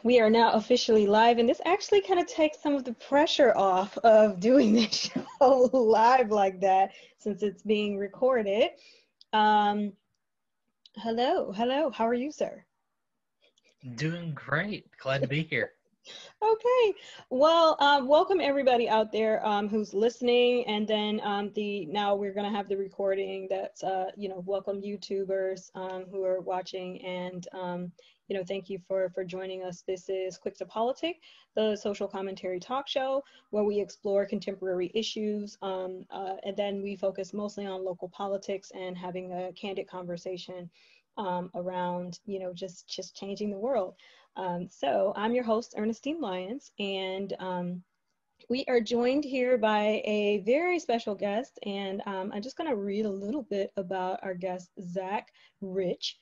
We are now officially live, and this actually kind of takes some of the pressure off of doing this show live like that, since it's being recorded. Hello, how are you, sir? Doing great. Glad to be here. Okay, well, welcome everybody out there who's listening, and then now we're gonna have the recording that's welcome YouTubers who are watching, and thank you for joining us. This is Quick to Politic, the social commentary talk show where we explore contemporary issues, and then we focus mostly on local politics and having a candid conversation around just changing the world. So I'm your host, Ernestine Lyons, and we are joined here by a very special guest, and I'm just going to read a little bit about our guest, Zach Rich.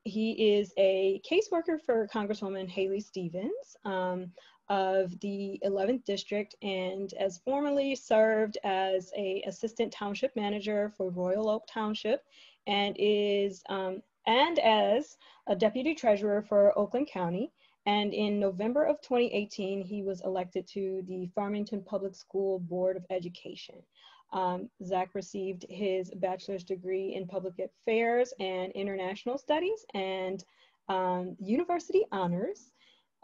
He is a caseworker for Congresswoman Haley Stevens of the 11th District, and has formerly served as a Assistant Township Manager for Royal Oak Township, and is and as a Deputy Treasurer for Oakland County. And in November of 2018, he was elected to the Farmington Public School Board of Education. Zach received his bachelor's degree in public affairs and international studies and university honors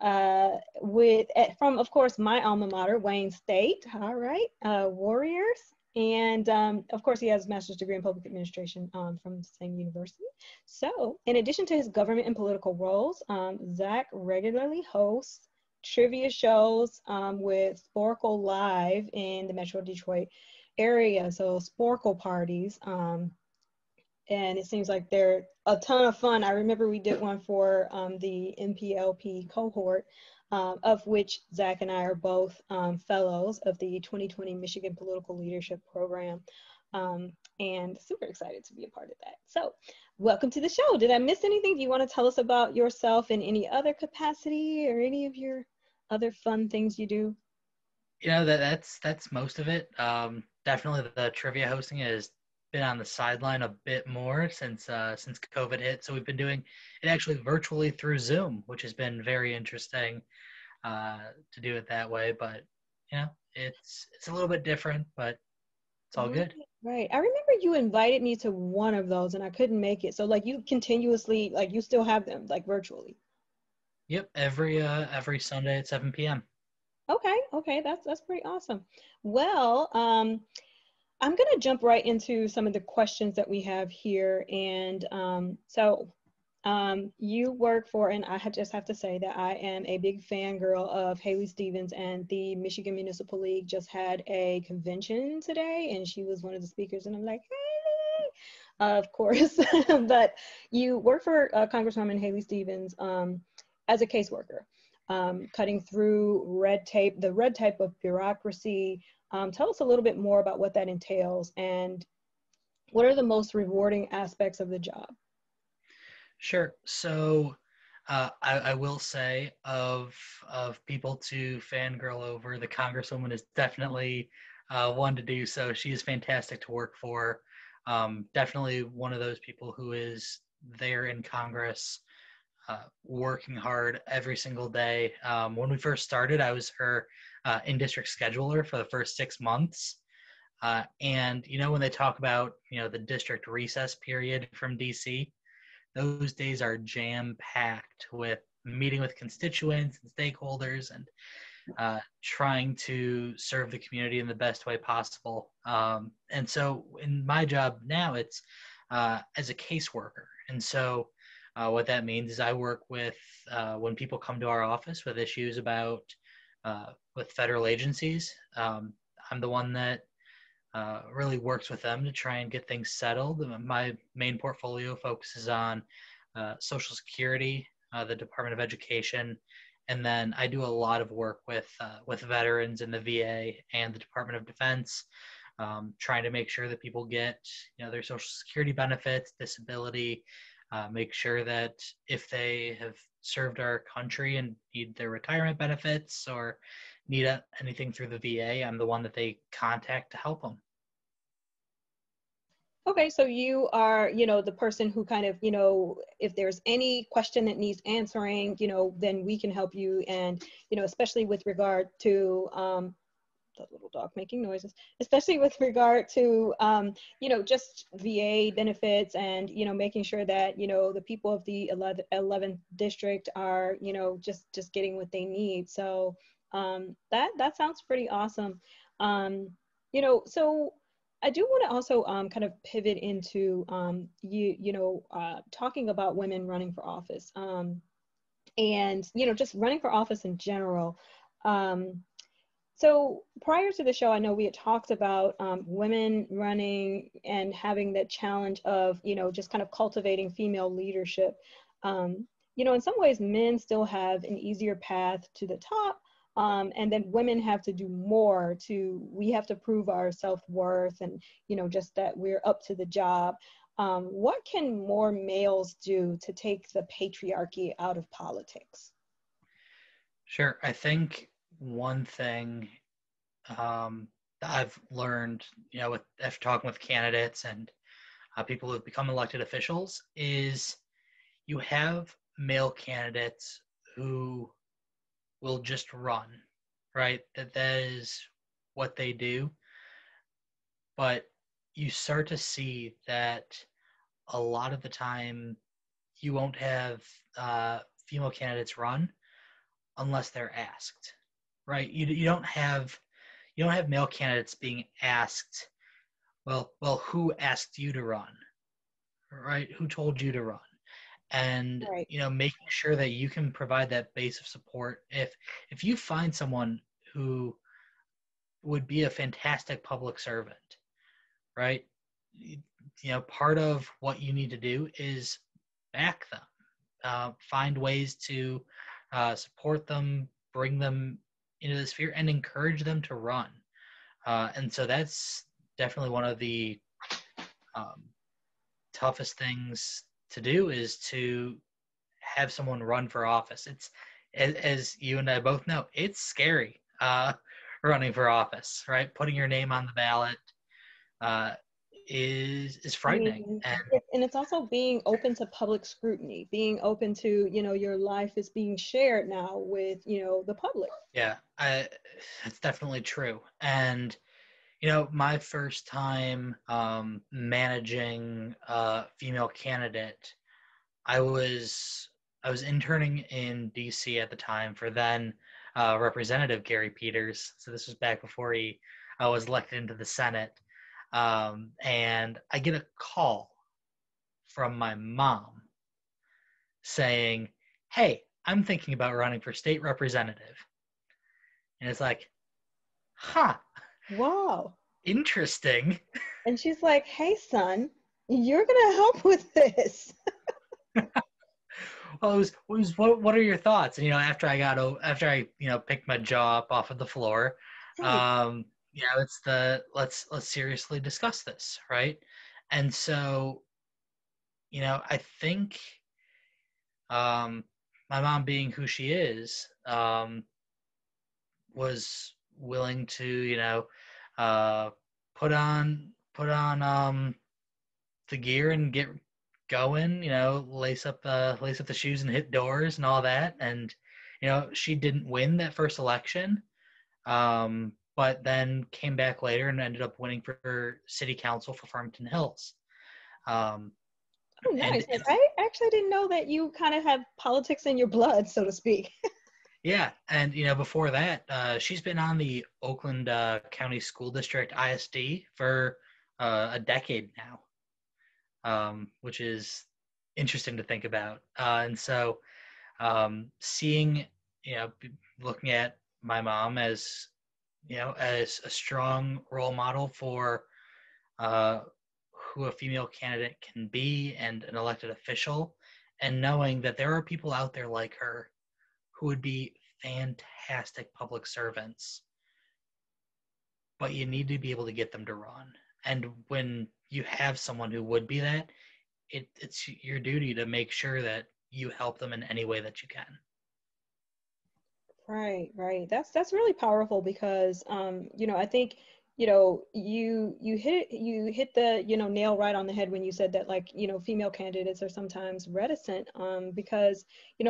from, of course, my alma mater, Wayne State. All right, Warriors. And of course, he has a master's degree in public administration from the same university. So in addition to his government and political roles, Zach regularly hosts trivia shows with Sporcle Live in the Metro Detroit area. So Sporcle parties. And it seems like they're a ton of fun. I remember we did one for the MPLP cohort, of which Zach and I are both fellows of the 2020 Michigan Political Leadership Program, and super excited to be a part of that. So welcome to the show. Did I miss anything? Do you want to tell us about yourself in any other capacity or any of your other fun things you do? You know, that's most of it. Definitely the trivia hosting has been on the sideline a bit more since COVID hit. So we've been doing it actually virtually through Zoom, which has been very interesting to do it that way. But it's a little bit different, but it's all good. Right. I remember you invited me to one of those and I couldn't make it. So like you continuously, like you still have them like virtually. Yep, every Sunday at 7 p.m. Okay, that's pretty awesome. Well, I'm going to jump right into some of the questions that we have here. And you work for, and I just have to say that I am a big fangirl of Haley Stevens, and the Michigan Municipal League just had a convention today, and she was one of the speakers, and I'm like, hey, of course. But you work for Congresswoman Haley Stevens as a caseworker, cutting through the red tape of bureaucracy. Tell us a little bit more about what that entails and what are the most rewarding aspects of the job? Sure. So I will say of people to fangirl over, the Congresswoman is definitely one to do so. She is fantastic to work for. Definitely one of those people who is there in Congress working hard every single day. When we first started, I was her in-district scheduler for the first 6 months. And, when they talk about, the district recess period from DC, those days are jam-packed with meeting with constituents and stakeholders and trying to serve the community in the best way possible. And so in my job now, it's as a caseworker. And so what that means is I work with when people come to our office with issues about with federal agencies. I'm the one that really works with them to try and get things settled. My main portfolio focuses on Social Security, the Department of Education, and then I do a lot of work with veterans in the VA and the Department of Defense, trying to make sure that people get their Social Security benefits, disability, make sure that if they have served our country and need their retirement benefits or need anything through the VA, I'm the one that they contact to help them. Okay, so you are, the person who kind of, if there's any question that needs answering, then we can help you. And, especially with regard to the little dog making noises, especially with regard to, just VA benefits and, making sure that, the people of the 11th district are, just getting what they need. So that sounds pretty awesome. So I do want to also kind of pivot into talking about women running for office and just running for office in general. So prior to the show, I know we had talked about women running and having that challenge of just kind of cultivating female leadership. In some ways, men still have an easier path to the top. And then women have to do more we have to prove our self-worth and, just that we're up to the job. What can more males do to take the patriarchy out of politics? Sure. I think one thing that I've learned, after talking with candidates and people who've become elected officials is you have male candidates who will just run, right? That is what they do. But you start to see that a lot of the time you won't have female candidates run unless they're asked, right? You don't have male candidates being asked, well, who asked you to run, right? Who told you to run? And Right. Making sure that you can provide that base of support. If you find someone who would be a fantastic public servant, right? Part of what you need to do is back them, find ways to support them, bring them into the sphere, and encourage them to run. And so that's definitely one of the toughest things to do, is to have someone run for office. It's, as you and I both know, it's scary running for office, right? Putting your name on the ballot is frightening. And it's also being open to public scrutiny, being open to, your life is being shared now with, the public. Yeah, it's definitely true. And my first time managing a female candidate, I was interning in DC at the time for then Representative Gary Peters. So this was back before he was elected into the Senate. And I get a call from my mom saying, "Hey, I'm thinking about running for state representative." And it's like, huh, Wow. interesting. And she's like, "Hey, son, you're going to help with this." Well, it was what are your thoughts? And after I picked my jaw up off of the floor, it's let's seriously discuss this, right? And so, I think my mom, being who she is, was willing to put on the gear and get going, lace up the shoes and hit doors and all that. And she didn't win that first election, but then came back later and ended up winning for city council for Farmington Hills. Oh, nice. And I actually didn't know that you kind of have politics in your blood, so to speak. Yeah, and before that, she's been on the Oakland County School District ISD for a decade now, which is interesting to think about. And so, seeing, looking at my mom as as a strong role model for who a female candidate can be and an elected official, and knowing that there are people out there like her who would be fantastic public servants, but you need to be able to get them to run. And when you have someone who would be that, it's your duty to make sure that you help them in any way that you can. Right. That's really powerful because, I think, you hit the, nail right on the head when you said that, like, female candidates are sometimes reticent, because,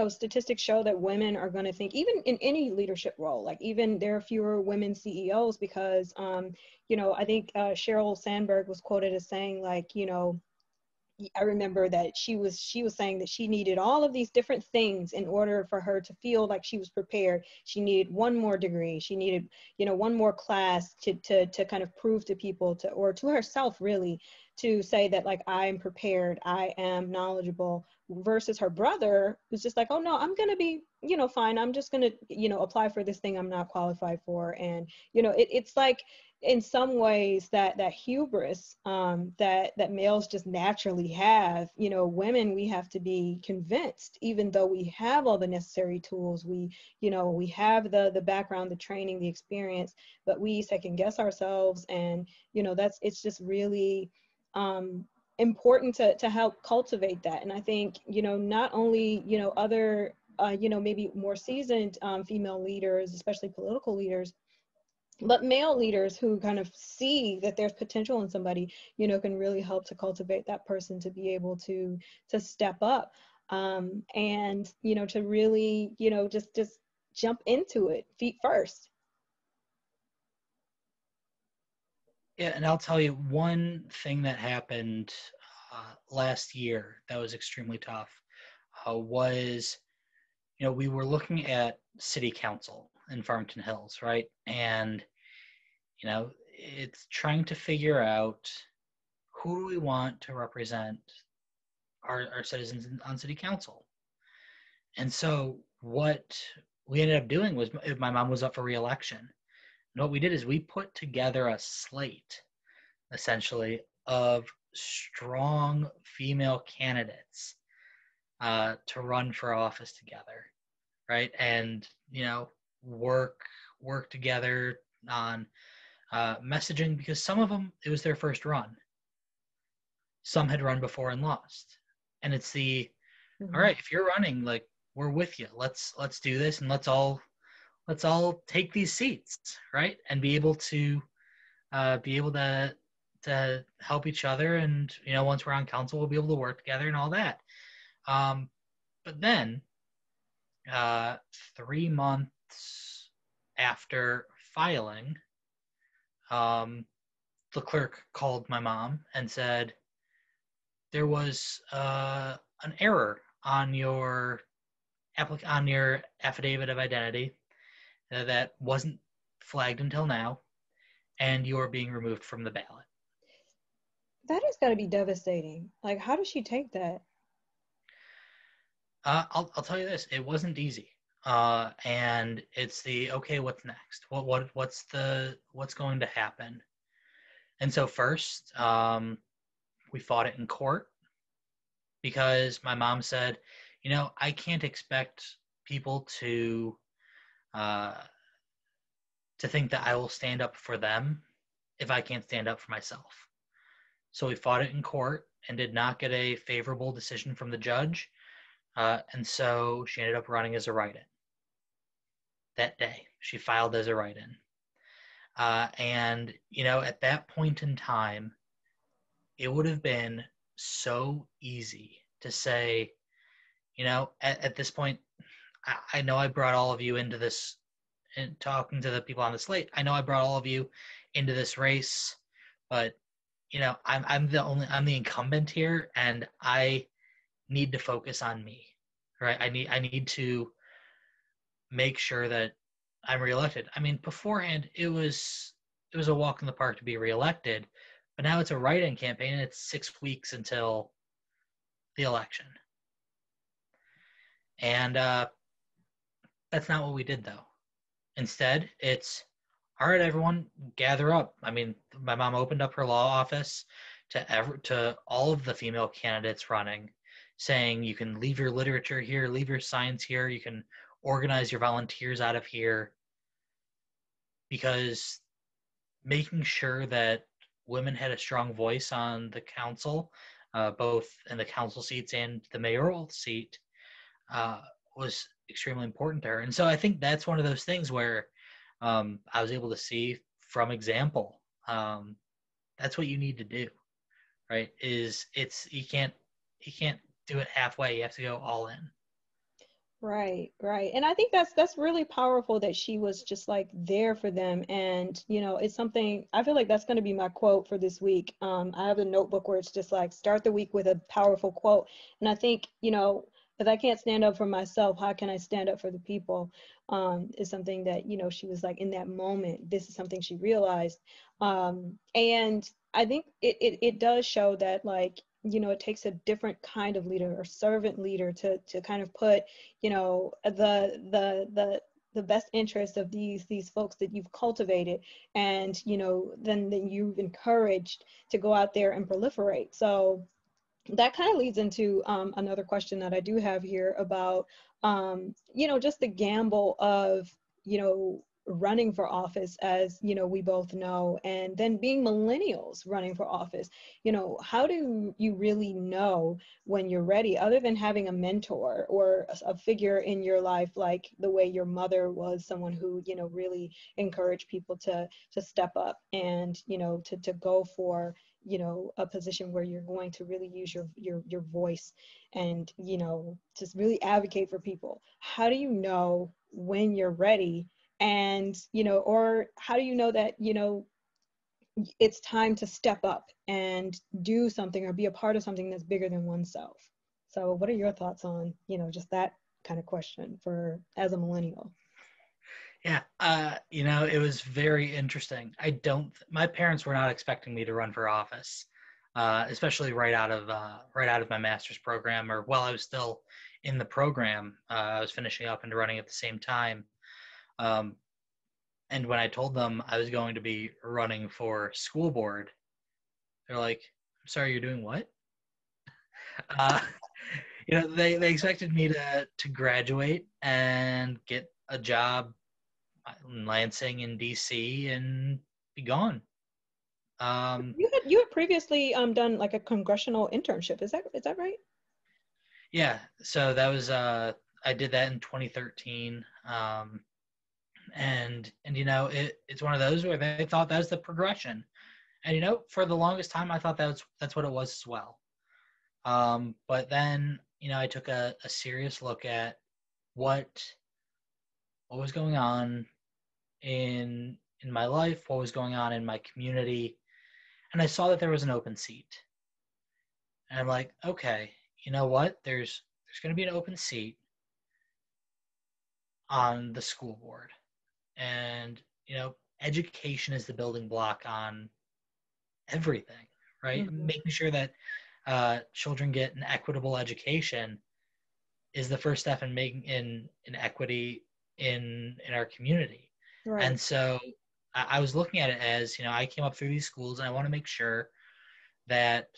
statistics show that women are going to think, even in any leadership role, like even there are fewer women CEOs because, I think Sheryl Sandberg was quoted as saying, like, I remember that she was saying that she needed all of these different things in order for her to feel like she was prepared. She needed one more degree. She needed, one more class to kind of prove to people, or to herself really, to say that, like, I am prepared, I am knowledgeable, versus her brother who's just like, oh no, I'm going to be, fine. I'm just going to, apply for this thing I'm not qualified for. And, it's like, in some ways that hubris that males just naturally have, women, we have to be convinced, even though we have all the necessary tools, we have the background, the training, the experience, but we second guess ourselves. And it's just really important to help cultivate that. And I think, not only, other maybe more seasoned female leaders, especially political leaders, but male leaders who kind of see that there's potential in somebody, can really help to cultivate that person to be able to step up, and, to really, just jump into it feet first. Yeah, and I'll tell you one thing that happened last year that was extremely tough was, we were looking at city council in Farmington Hills, right? And, it's trying to figure out who do we want to represent our citizens on city council. And so what we ended up doing was, my mom was up for re-election. And what we did is we put together a slate, essentially, of strong female candidates to run for office together, right? And, work together on messaging, because some of them, it was their first run. Some had run before and lost. And it's the, all right, if you're running, like, we're with you. Let's do this, and let's all take these seats, right? And be able to help each other. And, once we're on council, we'll be able to work together and all that. But then 3 months after filing, the clerk called my mom and said, there was an error on your affidavit of identity that wasn't flagged until now, and you're being removed from the ballot. That has got to be devastating. Like, how does she take that? I'll tell you this: it wasn't easy, and it's the, okay, what's next? What's going to happen? And so first, we fought it in court, because my mom said, I can't expect people to think that I will stand up for them if I can't stand up for myself. So we fought it in court and did not get a favorable decision from the judge. And so she ended up running as a write-in. That day, she filed as a write-in. And, at that point in time, it would have been so easy to say, at this point, I know I brought all of you into this, and talking to the people on the slate, I know I brought all of you into this race, but, I'm the incumbent here, and I need to focus on me, right? I need to make sure that I'm reelected. I mean, beforehand, it was a walk in the park to be reelected, but now it's a write-in campaign, and it's 6 weeks until the election. And that's not what we did, though. Instead, it's, all right, everyone, gather up. I mean, my mom opened up her law office to all of the female candidates running, saying, you can leave your literature here, leave your science here, you can organize your volunteers out of here, because making sure that women had a strong voice on the council, both in the council seats and the mayoral seat, was extremely important to her. And so I think that's one of those things where I was able to see from example that's what you need to do, right? You can't do it halfway. You have to go all in. Right, right. And I think that's really powerful that she was just like there for them. And, it's something I feel like that's going to be my quote for this week. I have a notebook where it's just like start the week with a powerful quote. And I think, if I can't stand up for myself, how can I stand up for the people? Is something that, she was like in that moment, this is something she realized. And I think it does show that like, it takes a different kind of leader or servant leader to kind of put, the best interest of these folks that you've cultivated and, then you've encouraged to go out there and proliferate. So that kind of leads into another question that I do have here about, just the gamble of, running for office, as we both know, and then being millennials running for office. How do you really know when you're ready, other than having a mentor or a figure in your life, like the way your mother was someone who, really encouraged people to step up and, to go for, a position where you're going to really use your voice and, just really advocate for people. How do you know when you're ready? And, or how do you know that, it's time to step up and do something or be a part of something that's bigger than oneself? So what are your thoughts on, just that kind of question for as a millennial? Yeah, it was very interesting. My parents were not expecting me to run for office, especially right out of my master's program, or while I was still in the program. I was finishing up and running at the same time. And when I told them I was going to be running for school board, they're like, "I'm sorry, you're doing what?" Uh, they expected me to graduate and get a job in Lansing in DC and be gone. You had previously done like a congressional internship. Is that right? Yeah, so that was I did that in 2013. And it's one of those where they thought that was the progression, and for the longest time I thought that's what it was as well. But then I took a serious look at what was going on in my life, what was going on in my community, and I saw that there was an open seat, and I'm like, okay, you know what, there's going to be an open seat on the school board. And education is the building block on everything, right? Mm-hmm. Making sure that children get an equitable education is the first step in making in equity in our community. Right. And so I was looking at it as, I came up through these schools and I want to make sure that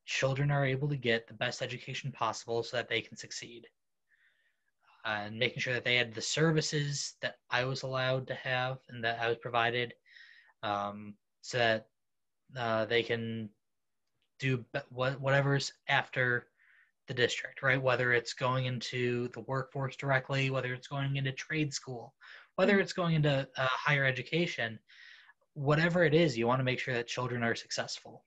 children are able to get the best education possible so that they can succeed. And making sure that they had the services that I was allowed to have and that I was provided, so that they can do whatever's after the district, right? Whether it's going into the workforce directly, whether it's going into trade school, whether it's going into higher education, whatever it is, you want to make sure that children are successful.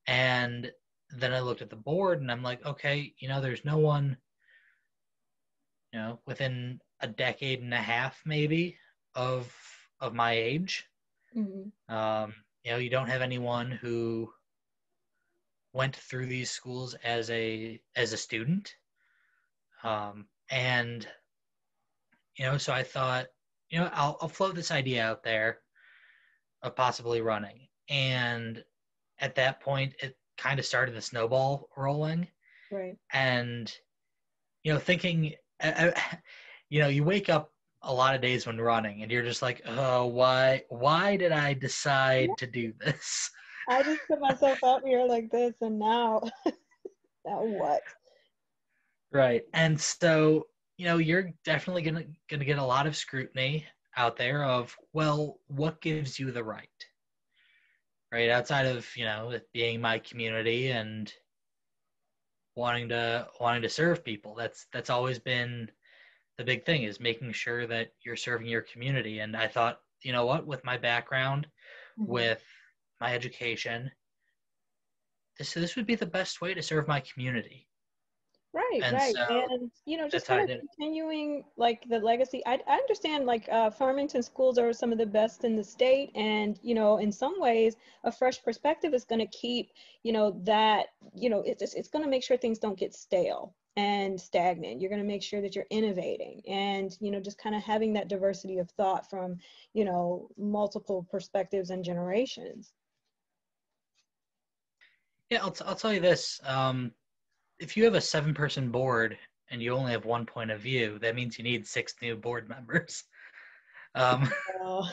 And then I looked at the board and I'm like, okay, there's no one, within a decade and a half maybe of my age. Mm-hmm. You don't have anyone who went through these schools as a student. And so I thought, I'll float this idea out there of possibly running. And at that point, it kind of started the snowball rolling. Right. And thinking, you wake up a lot of days when running and you're just like, oh, why did I decide to do this? I just put myself out here like this, and now what? Right. And so, you're definitely gonna get a lot of scrutiny out there of, well, what gives you the right? Outside of, it being my community and wanting to serve people. That's always been the big thing, is making sure that you're serving your community. And I thought, you know what, with my background, Mm-hmm. with my education, this would be the best way to serve my community. Right, And right. so And, just that's how kind I of did it. continuing like the legacy. I understand like Farmington schools are some of the best in the state. And, in some ways, a fresh perspective is going to keep, that, it's going to make sure things don't get stale and stagnant. You're going to make sure that you're innovating and, just kind of having that diversity of thought from, multiple perspectives and generations. Yeah, I'll tell you this. If you have a 7-person board and you only have one point of view, that means you need 6 new board members. Um, Oh,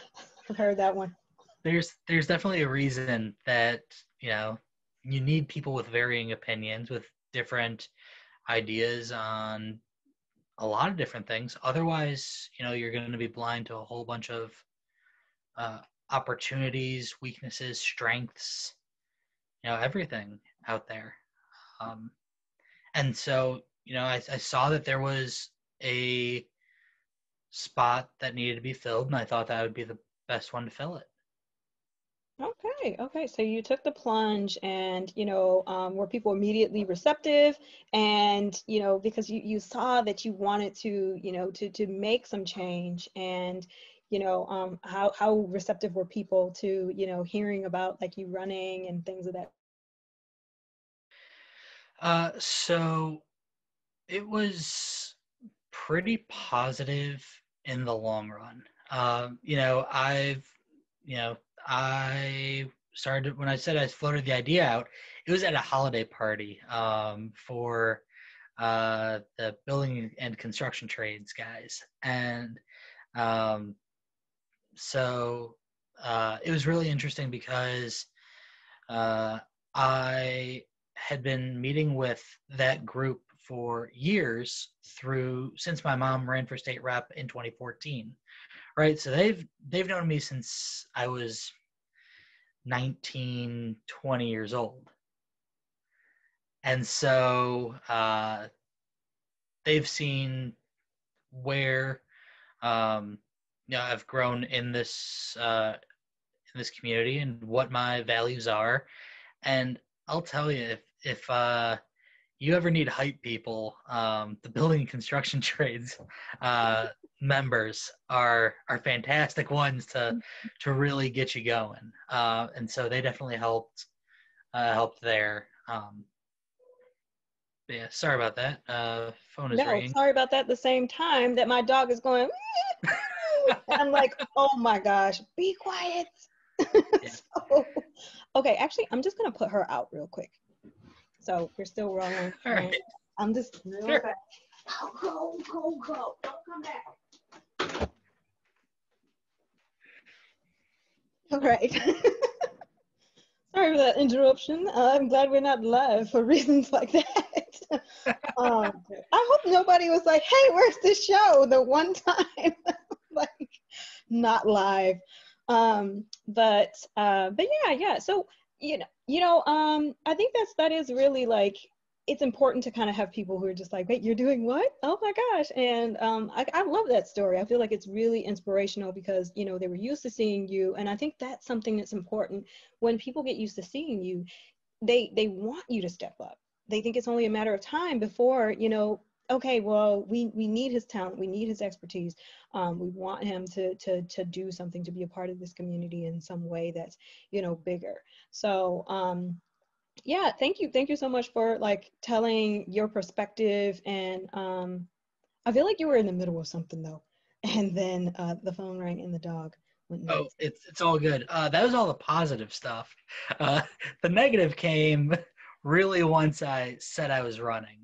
I've heard that one. there's definitely a reason that you need people with varying opinions, with different ideas on a lot of different things. Otherwise, you're going to be blind to a whole bunch of uh, opportunities, weaknesses, strengths, everything out there. Um, and so, I saw that there was a spot that needed to be filled, and I thought that would be the best one to fill it. Okay. So you took the plunge and, were people immediately receptive and, because you saw that you wanted to, to make some change and, how receptive were people to, hearing about like you running and things of that? So it was pretty positive in the long run. I started when I said I floated the idea out. It was at a holiday party for the building and construction trades guys, and um, so it was really interesting because I had been meeting with that group for years since my mom ran for state rep in 2014, right? So they've known me since I was 19, 20 years old. And so they've seen where I've grown in this community and what my values are. And I'll tell you, if you ever need hype people, the building and construction trades members are fantastic ones to really get you going. And so they definitely helped there. Yeah, sorry about that. Phone is No, ringing. sorry about that. At the same time that my dog is going, and I'm like, oh my gosh, be quiet. Yeah. So, okay, actually, I'm just gonna put her out real quick. So we're still rolling. All right. I'm just real Sure. fast. Go. Don't come back. All right. Sorry for that interruption. I'm glad we're not live for reasons like that. I hope nobody was like, hey, where's the show? The one time, like, not live. But yeah. So, I think that is really like, it's important to kind of have people who are just like, wait, you're doing what? Oh my gosh. And I love that story. I feel like it's really inspirational because, they were used to seeing you. And I think that's something that's important. When people get used to seeing you, they want you to step up. They think it's only a matter of time before, okay, well, we need his talent. We need his expertise. We want him to do something, to be a part of this community in some way that's, bigger. So, yeah, thank you so much for like telling your perspective. And I feel like you were in the middle of something though, and then the phone rang and the dog went Oh, nuts. it's all good. That was all the positive stuff. The negative came really once I said I was running.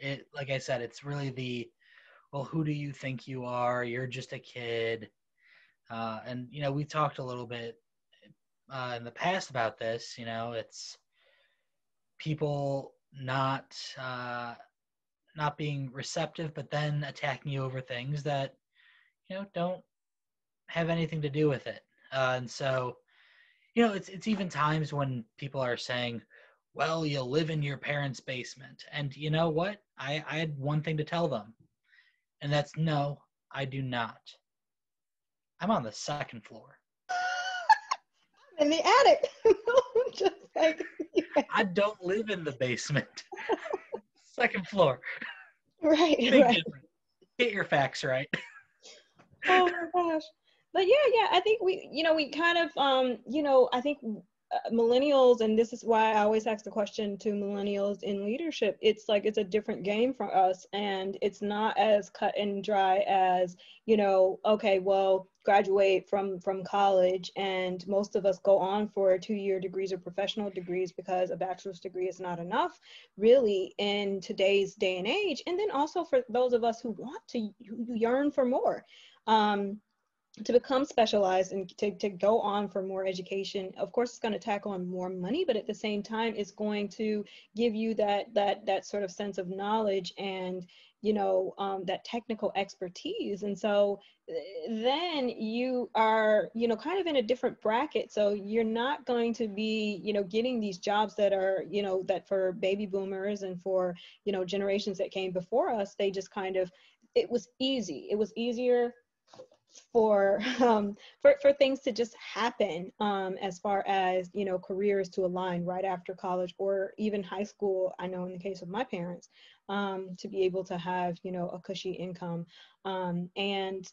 It like I said, it's really well, who do you think you are? You're just a kid. And we talked a little bit in the past about this. It's people not being receptive, but then attacking you over things that don't have anything to do with it. And so, it's even times when people are saying, well, you live in your parents' basement. And you know what? I had one thing to tell them, and that's no, I do not. I'm on the second floor. In the attic. Just like, yeah. I don't live in the basement. Second floor. Right, Big right. difference. Get your facts right. Oh my gosh. But yeah, I think we kind of, I think millennials, and this is why I always ask the question to millennials in leadership. It's like it's a different game for us, and it's not as cut and dry as, okay, well, graduate from college, and most of us go on for 2-year degrees or professional degrees because a bachelor's degree is not enough, really, in today's day and age. And then also for those of us who who yearn for more. To become specialized and to go on for more education. Of course, it's going to tack on more money, but at the same time, it's going to give you that sort of sense of knowledge and that technical expertise. And so then you are kind of in a different bracket. So you're not going to be getting these jobs that are that for baby boomers and for generations that came before us. They just kind of, it was easy. It was easier for things to just happen, as far as careers to align right after college or even high school. I know in the case of my parents, to be able to have a cushy income, and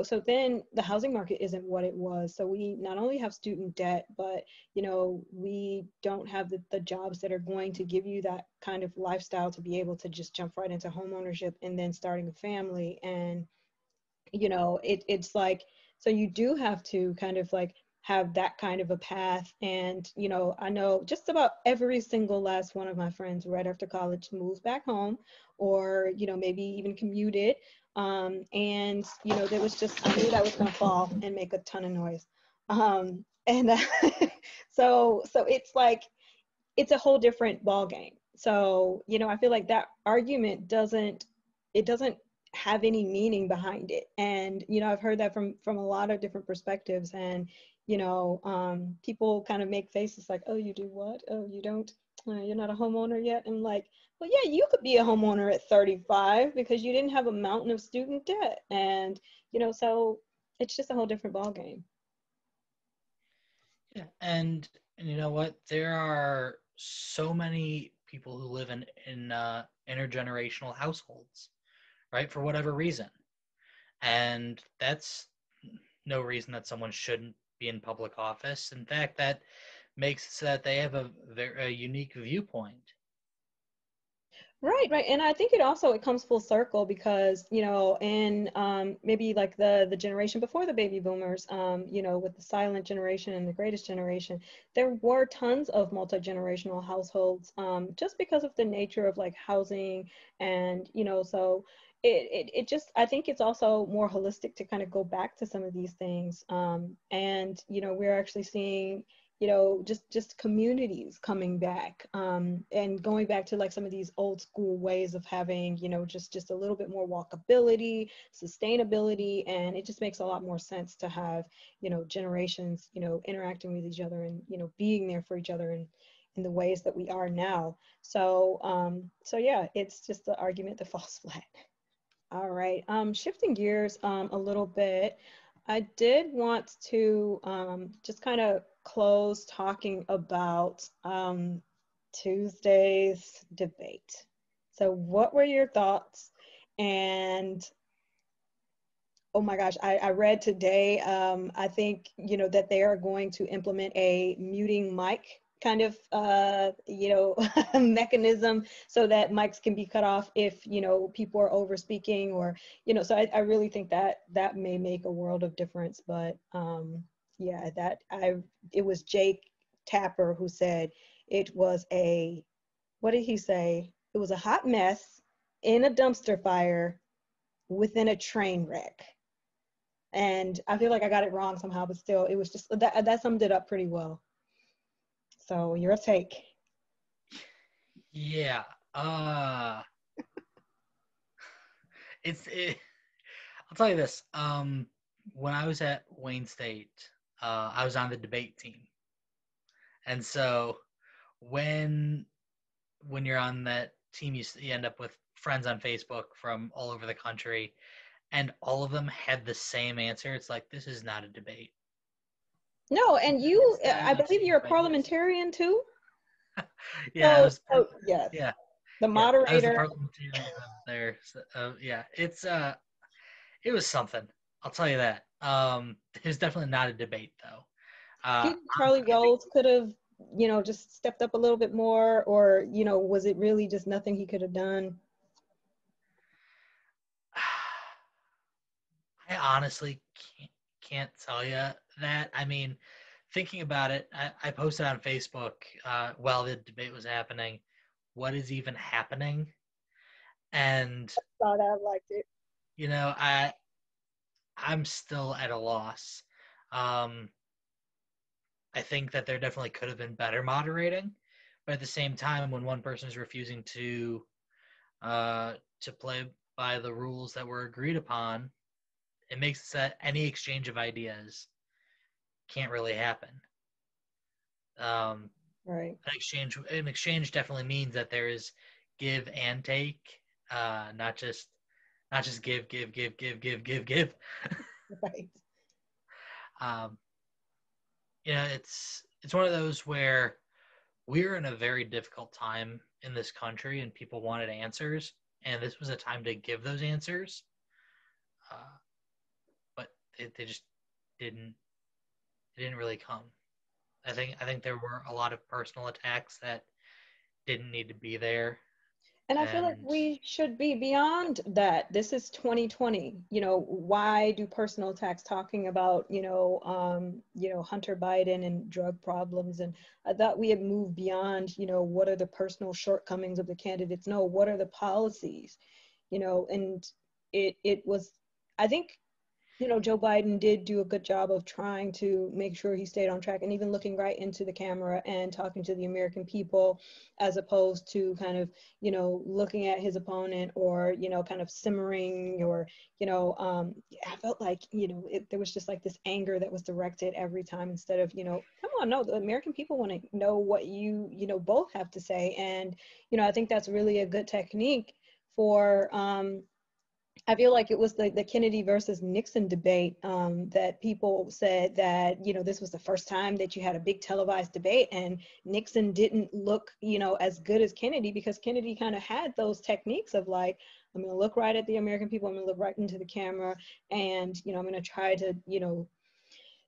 so then the housing market isn't what it was. So we not only have student debt, but we don't have the jobs that are going to give you that kind of lifestyle to be able to just jump right into home ownership and then starting a family. And it's like, so you do have to kind of like have that kind of a path. And I know just about every single last one of my friends right after college moved back home, or maybe even commuted, and there was just, I knew that was going to fall and make a ton of noise, and so it's like it's a whole different ball game. So I feel like that argument doesn't have any meaning behind it. And I've heard that from a lot of different perspectives. And people kind of make faces like, oh, you do what? Oh, you don't, you're not a homeowner yet. And like, well, yeah, you could be a homeowner at 35 because you didn't have a mountain of student debt. And so it's just a whole different ball game. Yeah, and you know what? There are so many people who live in intergenerational households, right? For whatever reason, and that's no reason that someone shouldn't be in public office. In fact, that makes it so that they have a unique viewpoint. Right. And I think it comes full circle because, in maybe like the generation before the baby boomers, with the silent generation and the greatest generation, there were tons of multi-generational households, just because of the nature of like housing. And, so it just, I think it's also more holistic to kind of go back to some of these things. And, we're actually seeing just communities coming back, and going back to like some of these old school ways of having, just a little bit more walkability, sustainability. And it just makes a lot more sense to have, generations, interacting with each other and, being there for each other in the ways that we are now. So yeah, it's just the argument that falls flat. All right. Shifting gears a little bit, I did want to just kind of close talking about Tuesday's debate. So, what were your thoughts? And oh my gosh, I read today, I think, that they are going to implement a muting mic kind of, mechanism so that mics can be cut off if, people are over speaking or, so I really think that may make a world of difference. But yeah, it was Jake Tapper who said it was what did he say? It was a hot mess in a dumpster fire within a train wreck. And I feel like I got it wrong somehow, but still, it was just that summed it up pretty well. So your take. Yeah. It, I'll tell you this. When I was at Wayne State, I was on the debate team, and so when when you're on that team, you end up with friends on Facebook from all over the country, and all of them had the same answer. It's like, this is not a debate. No, and you, I Instead, believe exchange you're a of ideas. parliamentarian too. Yeah, I So, was so yes, yeah, the yeah, I was the moderator. parliamentarian there. So, yeah, it was something. I'll tell you that. It was definitely not a debate though. Do you think I'm Charlie skipping. Rose could have, just stepped up a little bit more, or, was it really just nothing he could have done? I honestly can't tell you that. I mean, thinking about it, I posted on Facebook while the debate was happening, what is even happening? And Thought I liked it. you know, I'm still at a loss. Um, I think that there definitely could have been better moderating, but at the same time, when one person is refusing to play by the rules that were agreed upon, it makes it that any exchange of ideas can't really happen. Um, Right. an exchange definitely means that there is give and take, not just give. Right. um, it's one of those where we're in a very difficult time in this country, and people wanted answers, and this was a time to give those answers, uh, but they just didn't. They didn't really come. I think there were a lot of personal attacks that didn't need to be there, And I feel like and we should be beyond that. This is 2020. Why do personal attacks talking about, Hunter Biden and drug problems? And I thought we had moved beyond, what are the personal shortcomings of the candidates? No, what are the policies? And it was, I think, Joe Biden did do a good job of trying to make sure he stayed on track and even looking right into the camera and talking to the American people, as opposed to kind of, looking at his opponent, or, kind of simmering, or, I felt like, there was just like this anger that was directed every time, instead of, come on, no, the American people want to know what both have to say. And, I think that's really a good technique for, I feel like it was the Kennedy versus Nixon debate, that people said that, this was the first time that you had a big televised debate, and Nixon didn't look, as good as Kennedy, because Kennedy kind of had those techniques of like, I'm going to look right at the American people, I'm going to look right into the camera, and, I'm going to try to,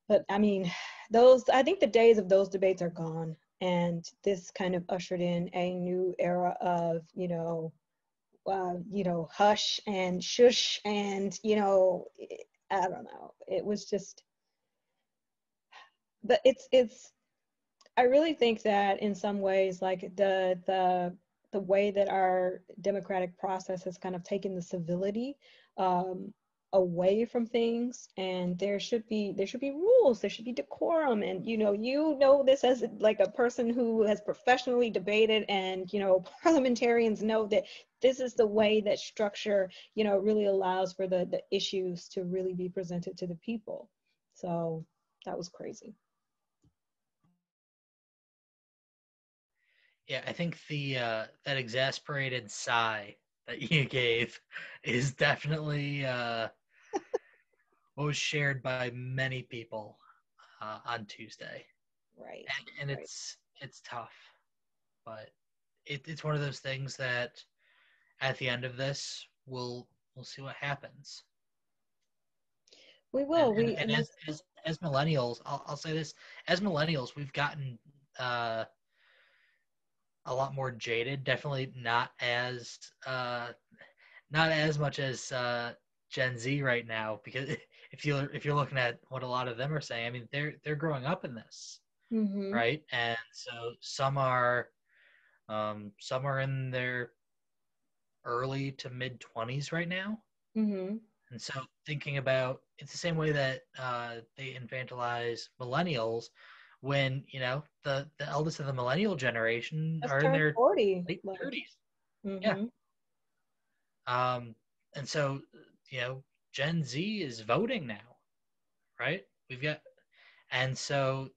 but I mean, I think the days of those debates are gone. And this kind of ushered in a new era of, hush and shush, and I don't know. It was just, but it's. I really think that in some ways, like the way that our democratic process has kind of taken the civility, um, away from things, and there should be rules, there should be decorum, and this as like a person who has professionally debated, and parliamentarians know that this is the way that structure really allows for the issues to really be presented to the people. So that was crazy. yeah, I think the that exasperated sigh that you gave is definitely what was shared by many people on Tuesday, Right. and Right. it's tough, but it's one of those things that at the end of this we'll see what happens. We and will. and, We and and as millennials, I'll say this: as millennials, we've gotten uh, a lot more jaded. Definitely not as much as Gen Z right now, because if you're looking at what a lot of them are saying, I mean they're growing up in this, Mm-hmm. right? And so some are in their early to mid 20s right now. Mm-hmm. And so thinking about it's the same way that they infantilize millennials when the eldest of the millennial generation Just are in turned their 40. late Like, 30s. Yeah. mm-hmm. Um, and so Gen Z is voting now, right? And so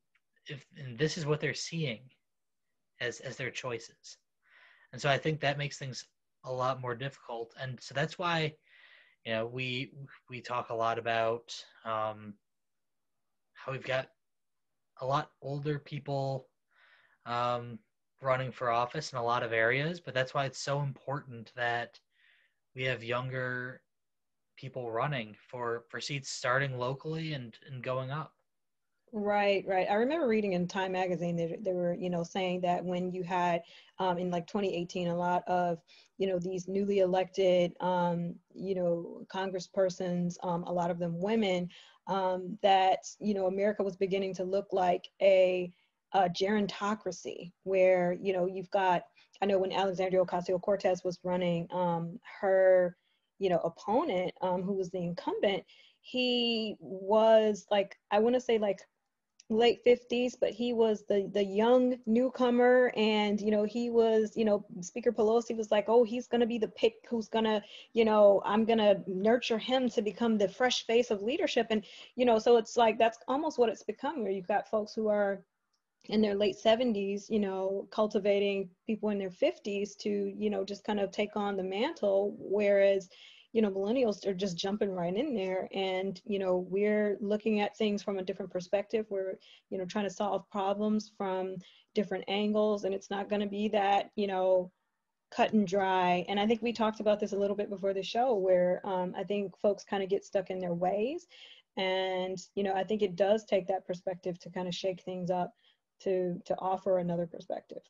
and this is what they're seeing as their choices. And so I think that makes things a lot more difficult. And so that's why we talk a lot about how we've got a lot older people running for office in a lot of areas, but that's why it's so important that we have younger people running for seats starting locally and going up. Right, right. I remember reading in Time magazine that they were, saying that when you had in like 2018, a lot of, these newly elected, congresspersons, a lot of them women, that, America was beginning to look like a gerontocracy where, you've got, I know when Alexandria Ocasio-Cortez was running, her, opponent, who was the incumbent, he was like, I want to say like late 50s, but he was the young newcomer, and he was, Speaker Pelosi was like, oh, he's going to be the pick who's going to, I'm going to nurture him to become the fresh face of leadership. And so it's like that's almost what it's become, where you've got folks who are in their late 70s, cultivating people in their 50s to, just kind of take on the mantle, whereas millennials are just jumping right in there, and we're looking at things from a different perspective. We're trying to solve problems from different angles, and it's not going to be that cut and dry. And I think we talked about this a little bit before the show, where I think folks kind of get stuck in their ways, and I think it does take that perspective to kind of shake things up, to offer another perspective.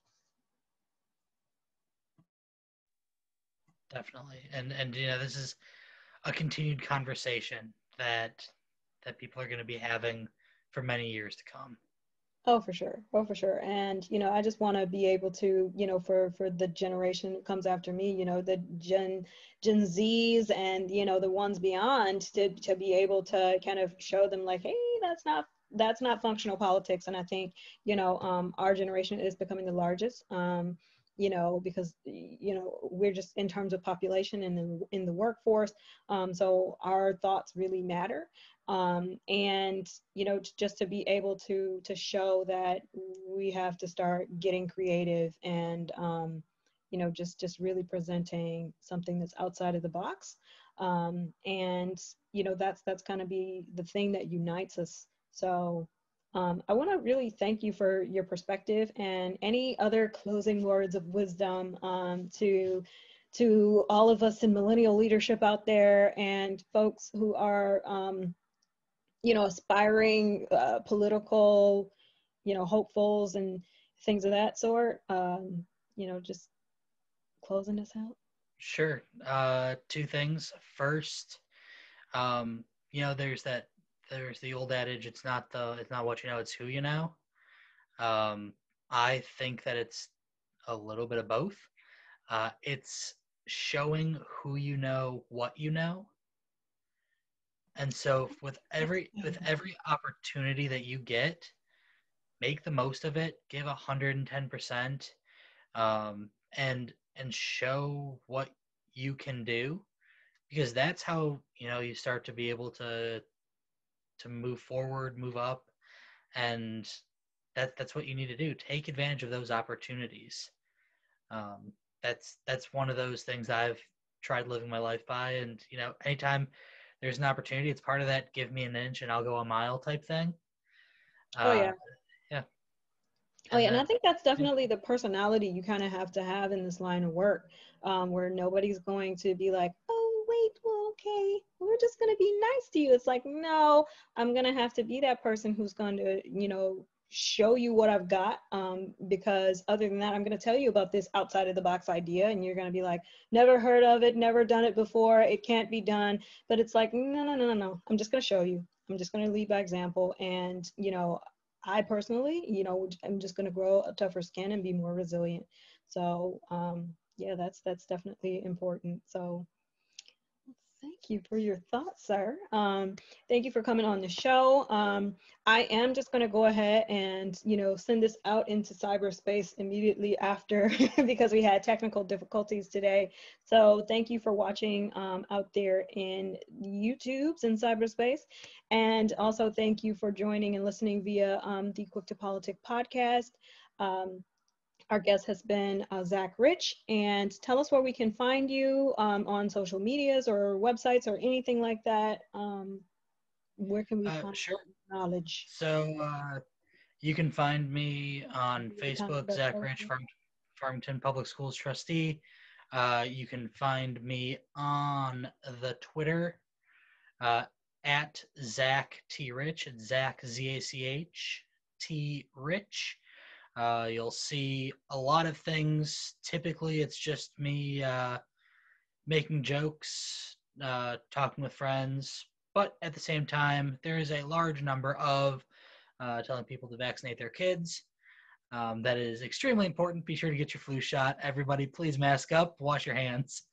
Definitely. And this is a continued conversation that people are going to be having for many years to come. Oh, for sure. Oh, for sure. And, I just want to be able to, for the generation that comes after me, the Gen Zs and, the ones beyond, to be able to kind of show them like, hey, that's not functional politics. And I think, our generation is becoming the largest, because, we're just in terms of population and in the workforce. So our thoughts really matter. And just to be able to show that we have to start getting creative, and just really presenting something that's outside of the box, and that's kind of be the thing that unites us. So I want to really thank you for your perspective, and any other closing words of wisdom to all of us in millennial leadership out there, and folks who are aspiring political, hopefuls and things of that sort. Just closing us out. Sure. Two things. First, there's the old adage, it's not what you know, it's who you know. I think that it's a little bit of both. It's showing who you know, what you know. And so with every opportunity that you get, make the most of it, give 110%, and show what you can do, because that's how you start to be able to move forward, move up, and that's what you need to do. Take advantage of those opportunities. That's one of those things I've tried living my life by, and anytime there's an opportunity, it's part of that give me an inch and I'll go a mile type thing. Oh yeah. Yeah. Oh yeah, and I think that's definitely the personality you kind of have to have in this line of work, where nobody's going to be like, oh wait, well, okay, we're just going to be nice to you. It's like, no, I'm going to have to be that person who's going to, show you what I've got, because other than that, I'm going to tell you about this outside of the box idea, and you're going to be like, never heard of it, never done it before, it can't be done. But it's like, no, I'm just going to show you. I'm just going to lead by example. And, I personally, I'm just going to grow a tougher skin and be more resilient. So, yeah, that's definitely important. So thank you for your thoughts, sir. Thank you for coming on the show. I am just going to go ahead and, send this out into cyberspace immediately after because we had technical difficulties today. So thank you for watching out there in YouTube's in cyberspace. And also thank you for joining and listening via the Quick to Politic podcast. Our guest has been Zach Rich, and tell us where we can find you on social medias or websites or anything like that. Where can we find sure. knowledge? So You can find me on Facebook, Controversial. Zach Rich, Farmington Public Schools trustee. You can find me on the Twitter at Zach T Rich. It's Zach ZACH T Rich. You'll see a lot of things. Typically, it's just me making jokes, talking with friends. But at the same time, there is a large number of telling people to vaccinate their kids. That is extremely important. Be sure to get your flu shot. Everybody, please mask up, wash your hands.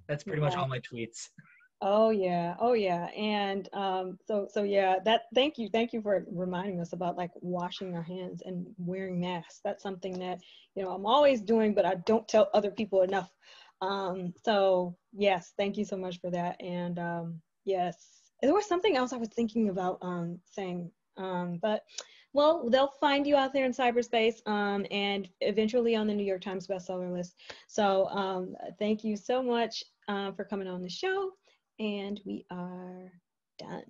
That's pretty much all my tweets. Oh yeah, oh yeah, and so yeah. That thank you for reminding us about like washing our hands and wearing masks. That's something that I'm always doing, but I don't tell other people enough. So yes, thank you so much for that. And yes, there was something else I was thinking about saying, but well, they'll find you out there in cyberspace and eventually on the New York Times bestseller list. So thank you so much for coming on the show. And we are done.